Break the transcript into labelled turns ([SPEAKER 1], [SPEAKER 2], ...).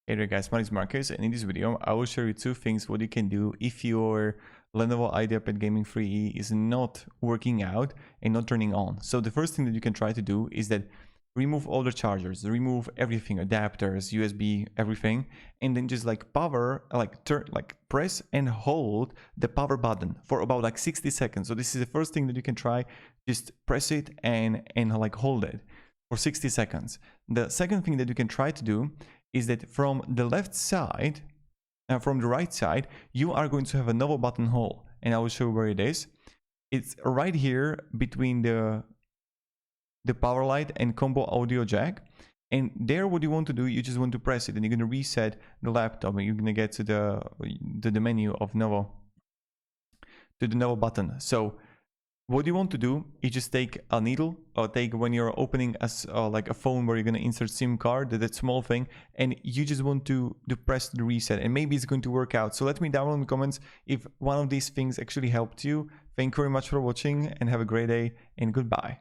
[SPEAKER 1] Hey there guys, my name is Marcus, and in this video I will show you two things what you can do if your Lenovo IdeaPad Gaming 3E is not working out and not turning on. So the first thing that you can try to do is that remove all the chargers, remove everything, adapters, USB, everything, and then just press and hold the power button for about like 60 seconds. So this is the first thing that you can try. Just press it and hold it for 60 seconds. The second thing that you can try to do is that from the left side, from the right side, you are going to have a Lenovo button hole, and I will show you where it is. It's right here between the power light and combo audio jack, and there what you want to do, you just want to press it, and you're going to reset the laptop, and you're going to get to the menu of Lenovo, to the Lenovo button. So what you want to do is just take a needle, or take when you're opening like a phone where you're going to insert SIM card, that small thing, and you just want to press the reset, and maybe it's going to work out. So let me down in the comments if one of these things actually helped you. Thank you very much for watching, and have a great day, and goodbye.